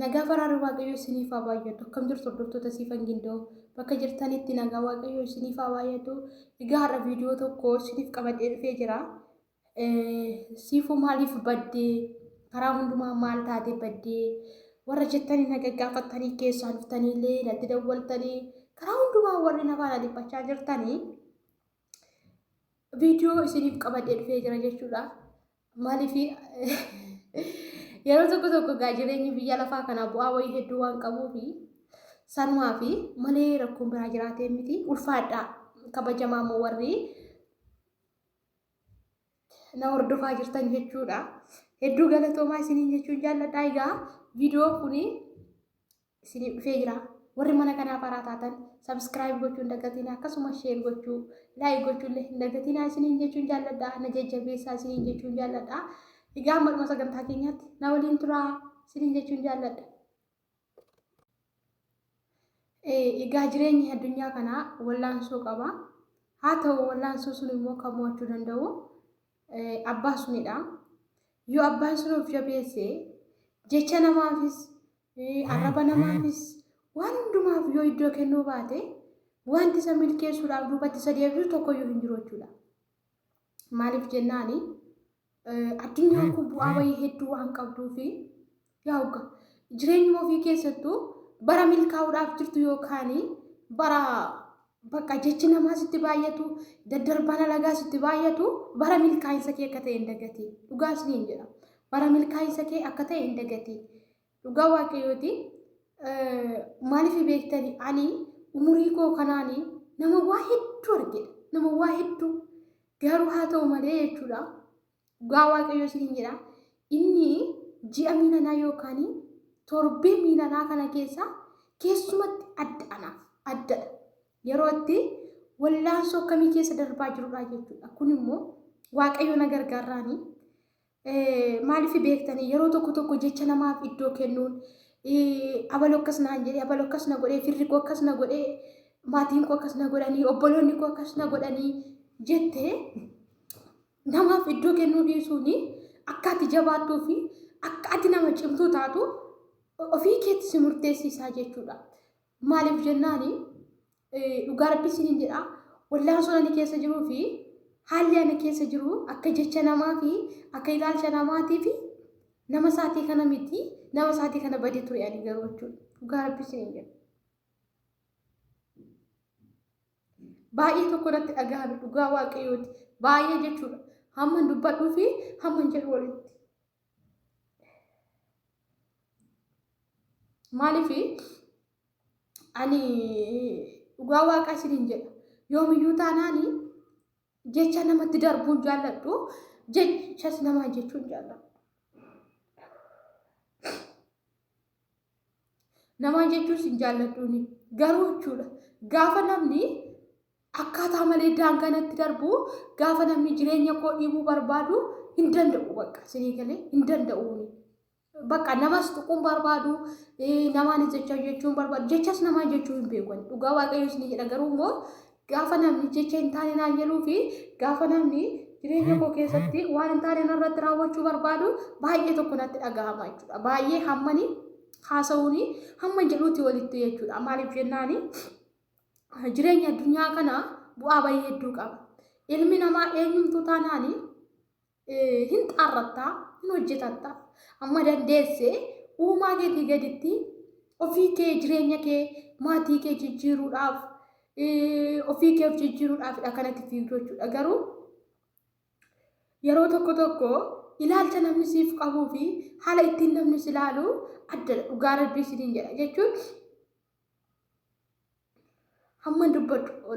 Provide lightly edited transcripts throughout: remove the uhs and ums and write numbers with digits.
Nagaa faraarri waaqayyo isiniif haa baay'atu. Akkam jirtu hordoftoota siifan gindoo bakka jirtanitti nagaa waaqayyo isiniif haa baay'atu. Egaa har'a viidiyoo tokko isiniif qabadhee dhufee jira. Siifuu maaliif baddee karaa hundumaa maal taatee baddee warra jettanii na gaggaafattanii keessaa dhuftanii illee natti dawwaltanii karaa hundumaa warri na faana dhiphachaa jirtanii viidiyoo isiniif qabadhee dhufee jira jechuudha. Maaliif yeroo tokko jireenyi biyya lafaa kana bu'aa wayii hedduu waan qabuufi sanumaa fi malee rakkoon biraa jiraatee miti ulfaadhaa kabajamaa moo warri na hordofaa jirtan jechuudha. Hedduu galatoomaa isiniin jechuun jaalladhaa. Egaa viidiyoo kuni isiniif dhufee jira. Warri mana kanaa faraa taatan subscribe gochuun dagatiin akkasumas share gochuu like gochuun illee dagatiin isiniin jechuun jaalladhaa. Na jajjabeessaa isiniin jechuun jaalladhaa. Egaa amma sagantaa keenyaatti na waliin turaa isiniin jechuun jaalladha. Egaa jireenyi addunyaa kanaa wallaansoo qaba. Haa ta'u wallaansoo sun immoo kan mo'achuu danda'u abbaa sunidha. Yoo abbaan sun of jabeesse jecha namaafis arraba namaafis waan hundumaaf yoo iddoo kennuu baate wanti isa milkeessuudhaaf duubatti isa deebisu tokkoyyuu hin jiru jechuudha. Maaliif jennaani addunyaan kun bu'aa wayii hedduu waan qabduufi yaa'uga jireenyuma ofii keessattuu bara milkaa'uudhaaf jirtu yookaan bara bakka jechi namaa sitti baay'atu daddarbana lagaa sitti baay'atu bara milkaa'insa kee akka ta'e hin dagatiin. Dhugaa isiniin jedha. Bara milkaa'insa kee akka ta'e hin dagatiin. Dhugaa waaqayyooti. Maaliif beektanii ani umurii koo kanaanii nama waa hedduu argedha. Nama waa hedduu garuu haa ta'u malee jechuudha. Dhugaa waaqayyo isiniin jedha. Inni ji'a miilanaa yookaan torbee miilanaa kana keessa keessumatti addadha. Yeroo itti wallaansoo akkamii keessa darbaa jirudha jechuudha. Kun immoo waaqayyo na gargaaraani. Maaliif beektanii yeroo tokko jecha namaaf iddoo kennuun abaloo akkas naan jedhee abaloo akkas na godhee firri koo akkas na godhee maatiin koo akkas na godhanii obboloonni koo akkas na godhanii jettee namaaf iddoo kennuu dhiisuun akka ati jabaattuu fi akka ati nama cimtuu taatu ofii keetti si murteessisaa jechuudha. Maaliif jennaani dhugaa rabbi isiniin jedha. Wallaansoo ani keessa jiruu fi haalli ani keessa jiru akka jecha namaa fi akka ilaalcha namaatii fi nama isaatii kana miti nama isaatii kana badee ture ani garuu jechuudha. Dhugaa rabbi isiniin jedha. Baay'ee tokko natti dhagahame dhugaa waaqayyooti. Baay'ee jechuudha. Hamman dubbadhuu fi hamman jedhu walitti. Maaliif ani dhugaa waaqa isiniin jedha. Yoomiyyuu taanaani jecha namatti darbuun jaalladhu. Jechas namaa jechuun jaalladhu. Namaa jechuun sin jaalladhuuni. Garuu jechuudha. Gaafa namni akkaataa malee daangaa natti darbu gaafa namni jireenya koo dhiibuu barbaadu hin danda'u bakka isinii galee hin danda'uuni. Bakka namas tuquun barbaadu namaanis jecha jechuun barbaadu jechas namaa jechuu hin beekan. Dhugaa waaqayyo isinii jedha. Garuu immoo gaafa namni jecha hin taane naan jedhuu fi gaafa namni jireenya koo keessatti waan hin taane irratti raawwachuu barbaadu baay'ee tokko natti dhagahama jechuudha. Baay'ee hammani haasa'uuni hamman jedhuuti walitti jechuudha. Maaliif jennaani jireenya addunyaa kana bu'aa bayii hedduu qaba. Ilmi namaa eenyumtuu taanaani hin xaarrattaa hin hojjetattaa amma dandeessee uumaa keetii gaditti ofii kee jireenya kee maatii kee jijjiiruudhaaf ofii kee of jijjiiruudhaafidha kanatti fiigdu jechuudha. Garuu yeroo tokko ilaalcha namni siif qabuu fi haala ittiin namni si ilaalu addadha. Dhugaa rabbii isiniin jedha jechuun hamman dubbadhu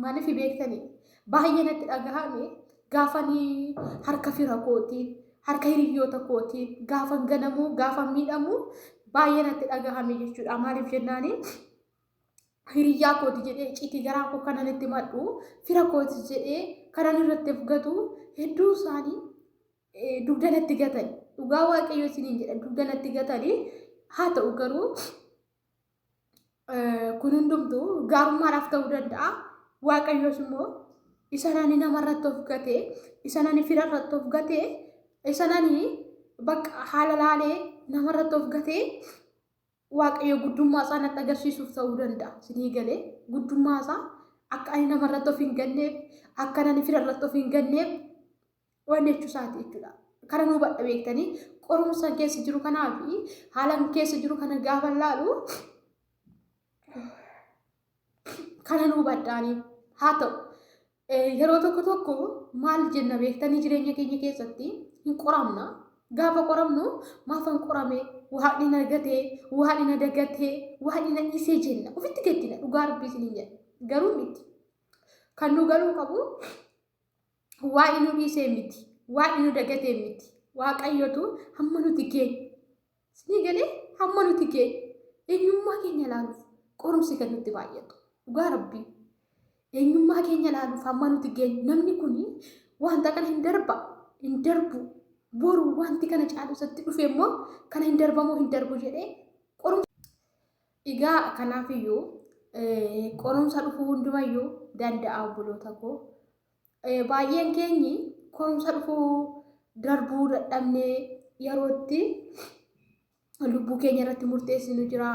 maaliif beektanii baay'ee natti dhagahame gaafanii harka fira kootiin harka hiriyoota kootiin gaafan ganamuu gaafan miidhamuu baay'ee natti dhagahame jechuudha. Maaliif jennaani hiriyyaa kooti jedhee icciitii garaa koo kanan itti madhu fira kooti jedhee kanan irratti fugatu hedduu isaanii dugda natti gatani. Dhugaa waaqayyo isiniin jedha dugda natti gatanii. Haa ta'u garuu kun hundumtuu gaarummaadhaaf ta'uu danda'a. Waaqayyos immoo isa nani namarratti of gatee isa nani firarratti of gatee isa nani bakka haala laalee namarratti of gatee waaqayyo guddummaa isaa natti agarsiisuuf ta'uu danda'a. Sinii galee guddummaa isaa akka ani namarratti of hin ganneef akka ani firarratti of hin ganneef waan jechuu isaati jechuudha. Kana nu badha beektanii qorumsa keessa jiru kanaa fi haalaan keessa jiru kana gaafa laalu kana nu badhaanii haa ta'u yeroo tokko tokko maal jenna beektanii jireenya keenya keessatti hin qoramna. Gaafa qoramnu maafan qorame waaqni na gatee waaqni na dagatee waaqni na dhiisee jenna ofitti gettina dhugaa rabbii isin jedha. Garuu miti kan nu galuu qabu waaqni nu dhiisee miti waaqni nu dagatee miti waaqayyotu hamma nuti keenya isin galee hamma nuti keenya eenyummaa keenya ilaaluuf qorumsi kan nutti baay'atu dhugaa rabbii eenyummaa keenya ilaaluuf hamma nuti keenya namni kun wanta kana hin darbu boru wanti kana caalu isatti dhufe immoo kana hin darbamu hin darbu jedhee qorumsa. Egaa kanaafiyyuu qorumsa dhufuu hundumayyuu danda'a obboloota koo. Baay'een keenyi qorumsa dhufuu darbuu dadhabnee yerootti lubbuu keenya irratti murteessinu jira.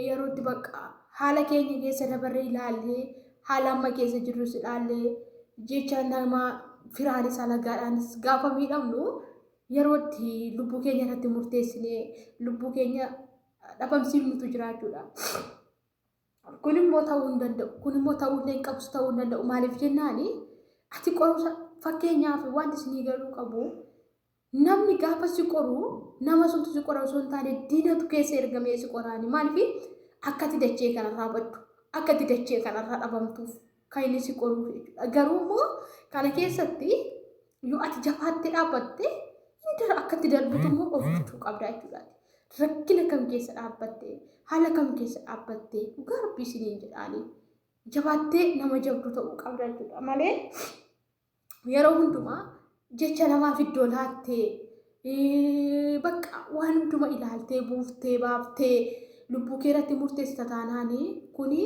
Yerootti bakka haala keenya keessa dabarree ilaallee haala amma keessa jirrus ilaallee jecha namaa firaanis alagaadhaanis gaafa miidhamnu yerootti lubbuu keenya irratti murteessinee lubbuu keenya dhabamsiifnutu jiraachuudha. Kun immoo ta'uu hin danda'u. Kun immoo ta'uu hin qabus ta'uu hin danda'u. Maaliif jennaani ati qorumsa fakkeenyaaf wanti isinii galuu qabu namni gaafa si qoru nama suntu si qora osoo hin taane diinatu keessa ergamee si qoraani. Maaliif akkati dachee kanarraa baddu akkati dachee kanarraa dhabamtuuf kan inni si qoruuf jechuudha. Garuu immoo kana keessatti yoo ati jabaattee dhaabbatte hindara akkatti darbitu immoo of bulchuu qabda jechuudha. Rakkina kam keessa dhaabbatte haala kam keessa dhaabbatte dhugaa rabbii isiniin jedhaanii jabaattee nama jabdu ta'uu qabda jechuudha. Malee yeroo hundumaa jecha namaaf iddoo laattee bakka waan hunduma ilaaltee buuftee baaftee lubbuu kee irratti murteessita taanaanii kuni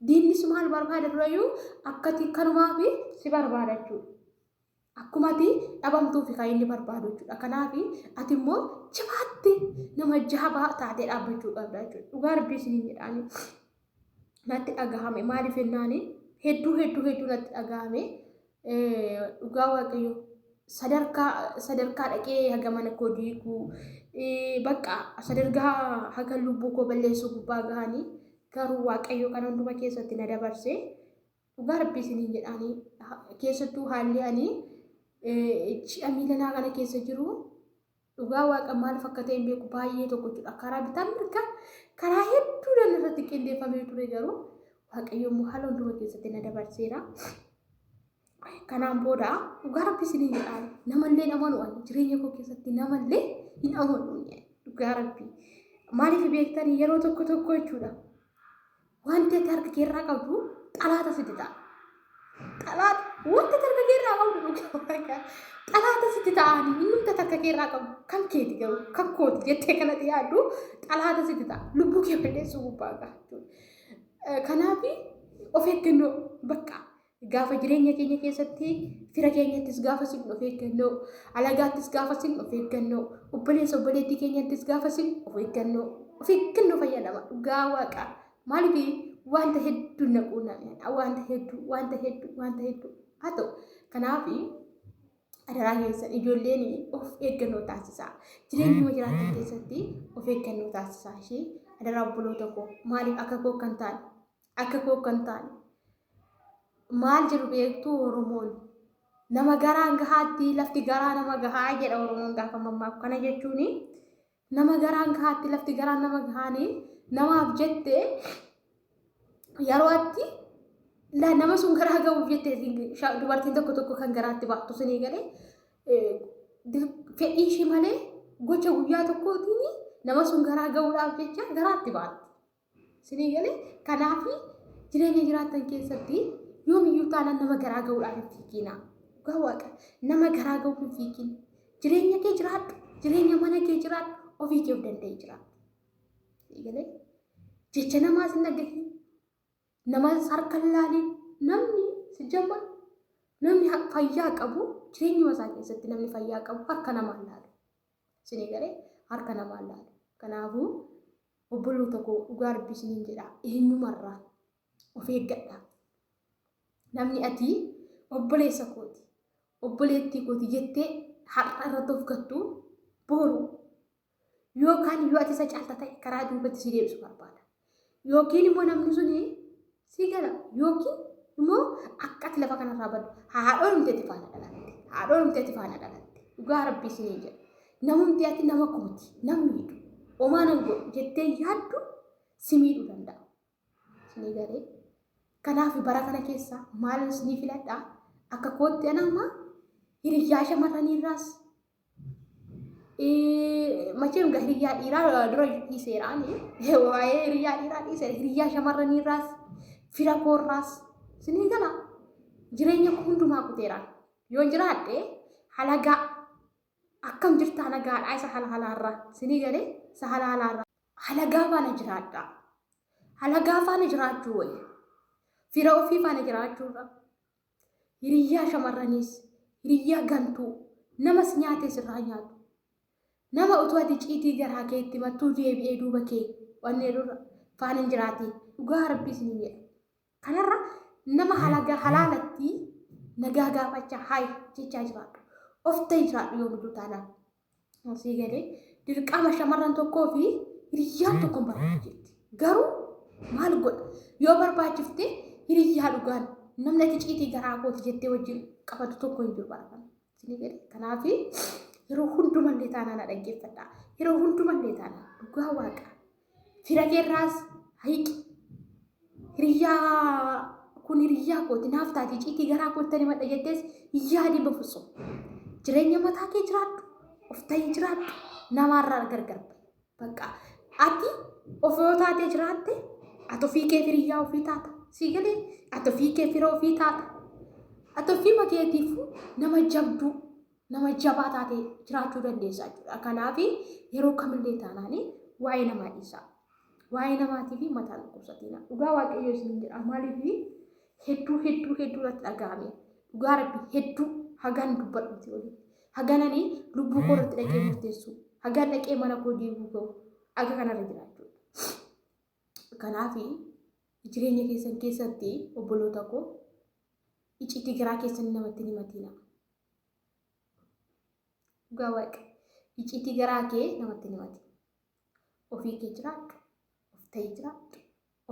diinnis maal barbaada durayyuu akkati kanumaaf si barbaada jechuudha. Akkuma ati dhabamtuuf kan inni barbaadu jechuudha. Kanaaf ati immoo jabaattee nama jabaa taatee dhaabbachuu qabda jechuudha. Dhugaa rabbii isiniin jedhaanii natti dhagahame maaliif jennaani hedduu natti dhagahame dhugaa waaqayyo sadarkaa dhaqee haga mana koo diiguu bakka sadarkaa haga lubbuu koo balleessuu gubbaa gahanii garuu waaqayyo kan hunduma keessatti na dabarse dhugaa rabbii isiniin jedhaanii keessattuu haalli ani ji'a miilanaa kana keessa jiru dhugaa waaqa maaliif akka ta'e hin beeku baay'ee tokko jechuudha. Karaa bitaan mirgaan karaa hedduudhaan irratti qindeeffamee ture garuu waaqayyo immoo haala hunduma keessatti na dabarseera. Kanaan booda dhugaa rabbii isiniin jedhaanii namallee amanu jireenya koo keessatti namallee hin amanu dhugaa rabbii maaliif beektanii yeroo tokko jechuudha. Wanti ati harka keerraa qabdu xalaata sitti ta'a. Xalaata wanti ati harka keerraa qabdu xalaata sitti ta'anii innumti ati harka keerraa qabdu kan keeti garuu kan kooti jettee kanatti yaaddu xalaata sitti ta'a. Lubbuu kee balleessuu gubbaa gaha. Kanaaf of eeggannoo bakka gaafa jireenya keenya keessatti fira keenyattis gaafa sin of eeggannoo alagaattis gaafa sin of eeggannoo obboleettii keenyattis gaafa sin of eeggannoo fayyadama dhugaa waaqaa. Maaliif wanta hedduu naquu namni wanta hedduu haa ta'u. Kanaaf adaraa keessan ijoolleen of eeggannoo taasisaa. Jireenya jiraatan keessatti of eeggannoo taasisaa ishee adaraa obboloota koo maaliif akka koo kan taane maal jedhu beektuu Oromoon nama garaan gahaatti lafti garaa nama gahaa jedha Oromoon gaafa mammaaf. Kana jechuun nama garaan gahaatti lafti garaan nama gahaanii namaaf jettee yeroo atti nama sun garaa gahuuf jettee dubartiin tokko kan garaatti baattu sinii galee fedhii ishee malee gocha guyyaa tokkootiin nama sun garaa gahuudhaaf jecha garaatti baatti sinii galee. Kanaaf jireenya jiraatan keessatti yoomiyyuu taanaan nama garaa gahuudhaaf hin fiigina. Dhugaa waaqa nama garaa gahuuf hin fiigin. Jireenya kee jiraadhu jireenya mana kee jiraadhu ofii kee of danda'e jiraadhu. Jecha namaas hin dhagahin namas harka ilaalin namni si jamma namni fayyaa qabu jireenya isaa keessatti namni fayyaa qabu harka namaa ilaalu sinii galee harka namaa ilaalu. Kanaafuu obboloota koo dhugaa rabbisiniin jedha eenyumarraa of eeggadha. Namni ati obboleessa kooti obboleettii kooti jettee har'a irratti of gattu boru yookaan yoo ati isa caalta ta'e karaa duubatti si deebisu barbaada. Yookiin immoo namni suni si gala yookiin immoo akka ati lafa kanarraa baddu haadhoon teeti faana dhalatte. Haadhoon teeti faana dhalatte. Dhugaa rabbisiniin jedha. Namumti ati nama kooti namni hidhu. Omaan angoo jettee yaaddu si miidhuu danda'a. Sinii galee kanaaf bara kana keessa maal isinii filadhaa akka kootti anamma hiriyyaa shamarraniirraas macam gak hiriyaa dhiiraa dura dhiiseeraani waa'ee hiriyaa dhiiraa dhiiseera hiriyaa shamarraniirraas fira koorraas sinii gala jireenya hundumaa kuteeraan yoo jiraadhe halagaa akkam jirta halagaadhaa isa halalaarraa sinii galee isa halalaarraa halagaa faana jiraadha halagaa faana jiraachuu wayya fira ofii faana jiraachuudha hiriyaa shamarraniis hiriyaa gantuu namas nyaatee sirraa nyaatu nama utuu ati ciitii garaa keetti mattuu deebi'ee duuba kee wanni dura faana hin jiraate dhugaa rabbii isin jedha. Kanarra nama halaalatti nagaa gaafachaa haay jechaa jiraadhu. Of ta'e jiraadhu yoo mudduu taanaan. Asii galee dirqama shamarran tokkoo fi hiriyyaan tokko hin barbaadu jetti. Garuu maal godha yoo barbaachifte hiriyyaa dhugaan namni ati ciitii garaa kooti jettee wajjin qabatu tokko hin jiru barbaadu. Asii galee kanaafi yeroo hundumallee taanaan dhaggeeffadha. Yeroo hundumallee taanaan dhugaa waaqa. Fira keerraas hayiqi. Hiriyyaa kun hiriyyaa kooti naaf taati ciitii garaa koottanii madha jettees yaadi bafusoo. Jireenya mataa kee jiraadhu. Of ta'ee jiraadhu. Namaarraa gargar bakka. Ati of yoo taatee jiraatte ati ofii kee hiriyyaa ofii taata. Sii galee ati ofii kee fira ofii taata. Ati ofii makeetiifuu nama jabduu. Nama jabaa taatee jiraachuu dandeessaa jechuudha. Kanaaf yeroo kamillee taanaanii waa'ee namaa dhiisaa. Waa'ee namaatii fi mataa dhukkubsatina. Dhugaa waaqayyo isin jedha maaliif hedduu irratti dhaga'ame. Dhugaa rabbi hedduu hagaan dubbadhuuti oli. Hagananii lubbuu koo irratti dhaqee murteessu. Hagaan dhaqee mana koo deebuu ga'u. Aga kanarra jiraachuudha. Kanaaf jireenya keessan keessatti obboloota koo icciitii garaa keessan namatti hin himatina. Dhugaa waaqa icciitii garaa kee namatti hin himati. Ofii kee jiraadhu. Of ta'ee jiraadhu.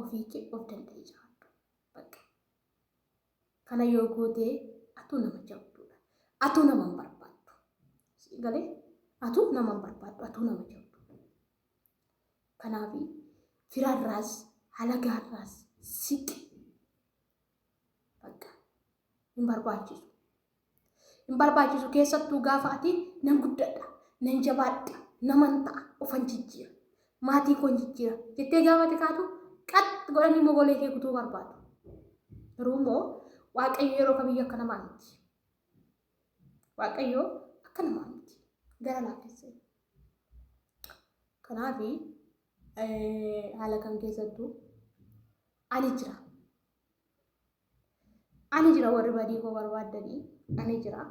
Ofii kee of danda'ee jiraadhu. Bakka. Kana yoo gootee atuu nama jabduudha. Atuu nama hin barbaaddu. Galee atuu nama hin barbaaddu. Atuu nama jabduudha. Kanaaf firarraas halagaarraas siqi. Bakka. Hin barbaachisu. Hin barbaachisu keessattuu gaafa ati nan guddadha, nan jabaadha, naman ta'a, ofan jijjiira, maatii koon jijjiira jettee gaafa ati kaatu qat godhanii mogolee kee kutuu barbaadu. Garuu immoo waaqayyo yeroo kamiyyuu akka namaa miti. Waaqayyo akka namaa miti. Gara laafessa. Kanaaf haala kam keessattuu ani jira. Ani jira warri badii koo barbaadanii. Ani jira.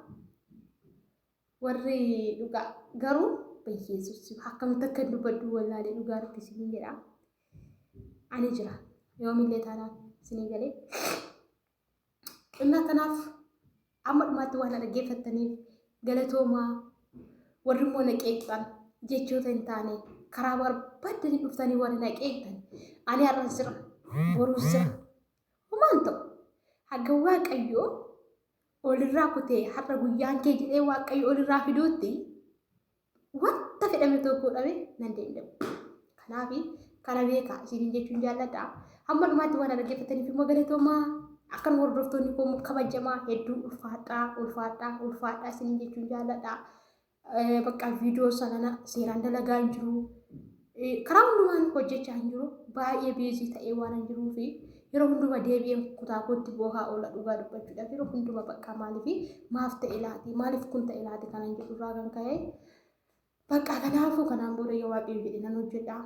Warri dhugaa garuu bayyeessuus akkamitti akka dubbadhu wallaalee dhugaa irratti isin jedha. Ani jira. Yoomillee taanaan isin galee. Innaa kanaaf amma dhumaatti waan dhaggeeffattaniif galatoomaa warri immoo naqeeqxan jechoota hin taane karaa barbaaddanii dhuftanii warri naqeeqxan ani har'an jira boruus jira. Homaan ta'u haga waaqayyoo olirraa kutee har'a guyyaan kee jedhee waaqayyo olirraa fiduutti wanta fedhame tokko dhabe nan deemu. Kanaaf kana beekaa isin jechuun jaalladha. Hamma dhumaatti waan dhaggeeffataniif immoo galatoomaa akkan hordoftoonni koo kabajamaa hedduu ulfaadhaa isin jechuun jaalladha. Bakka viidiyoo sana seeraan dalagaa hin jiru. Karaa hundumaan hojjechaa hin jiru. Baay'ee biizii ta'ee waan hin jiruuf yeroo hunduma deebi'een kutaa kootti boohaa oola dhugaa dubbachuudhaaf yeroo hunduma bakka maaf ta'e laati maaliif kun ta'e laati kanan jedhurraa kan ka'e bakka kanaafuu kanaan booda yoo waaqayyo jedhe nan hojjedha.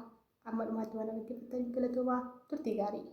Amma dhumaatti waan dhaggeeffataniif galatoomaa turtii gaarii.